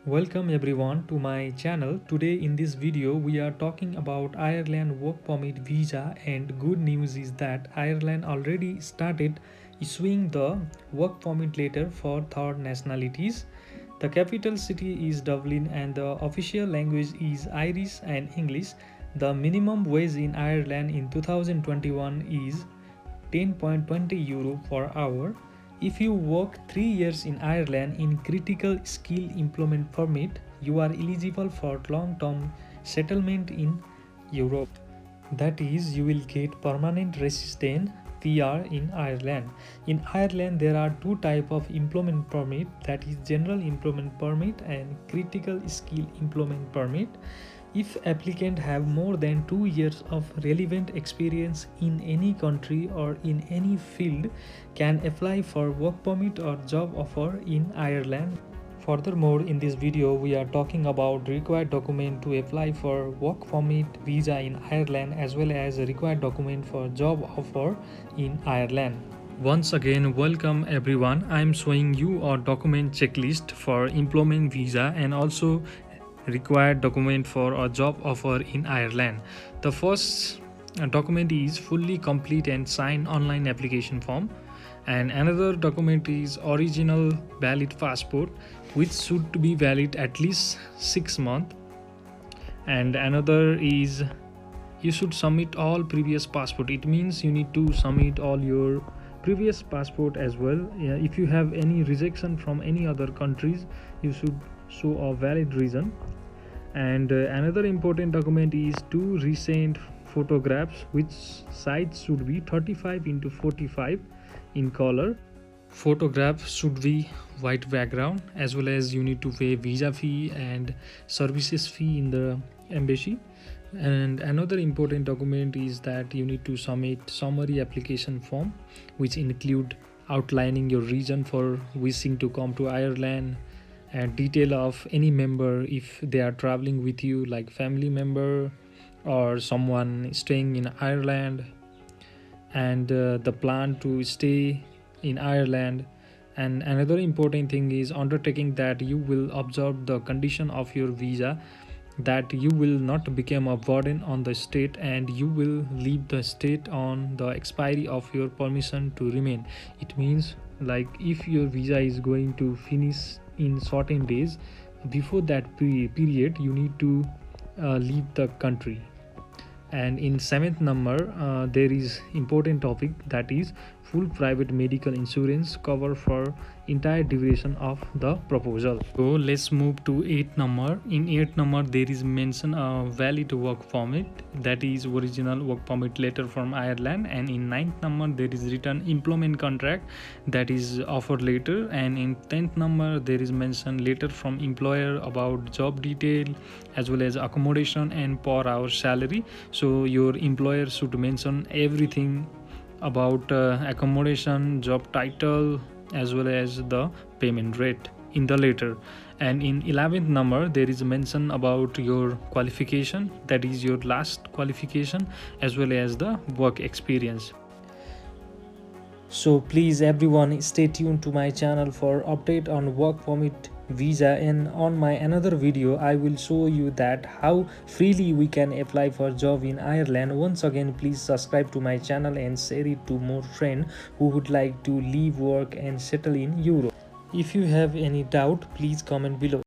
Welcome everyone to my channel. Today in this video we are talking about Ireland work permit visa, and good news is that Ireland already started issuing the work permit letter for third nationalities. The capital city is Dublin and the official language is Irish and English. The minimum wage in Ireland in 2021 is 10.20 euro per hour. If you work 3 years in Ireland in critical skill employment permit, you are eligible for long-term settlement in Europe. That is, you will get permanent resident PR in Ireland. In Ireland, there are two types of employment permit, that is general employment permit and critical skill employment permit. If applicant have more than 2 years of relevant experience in any country or in any field, can apply for work permit or job offer in Ireland. Furthermore, in this video, we are talking about required document to apply for work permit visa in Ireland, as well as required document for job offer in Ireland. Once again, welcome everyone. I am showing you a document checklist for employment visa and also required document for a job offer in Ireland. The first document is fully complete and signed online application form, and another document is original valid passport which should be valid at least 6 months, and another is you should submit all previous passport. It means you need to submit all your previous passport as well. If you have any rejection from any other countries, you should show a valid reason. And another important document is two recent photographs, which size should be 35 into 45 in color. Photograph should be white background, as well as you need to pay visa fee and services fee in the embassy. And another important document is that you need to submit summary application form, which include outlining your reason for wishing to come to Ireland, and detail of any member if they are traveling with you, like family member or someone staying in Ireland, and the plan to stay in Ireland. And another important thing is undertaking that you will observe the condition of your visa, that you will not become a burden on the state and you will leave the state on the expiry of your permission to remain. It means, like, if your visa is going to finish in certain days, before that period you need to leave the country. And in seventh number, there is important topic, that is full private medical insurance cover for entire duration of the proposal. So let's move to 8th number. In 8th number, there is mention a valid work permit, that is original work permit letter from Ireland. And in 9th number, there is written employment contract, that is offer letter. And in 10th number, there is mentioned letter from employer about job detail as well as accommodation and per hour salary. So your employer should mention everything about accommodation, job title, as well as the payment rate in the letter. And in 11th number, there is mention about your qualification, that is your last qualification, as well as the work experience. So please everyone, stay tuned to my channel for update on work permit visa, and on my another video I will show you that how freely we can apply for job in Ireland. Once again, please subscribe to my channel and share it to more friends who would like to live, work and settle in Europe. If you have any doubt, please comment below.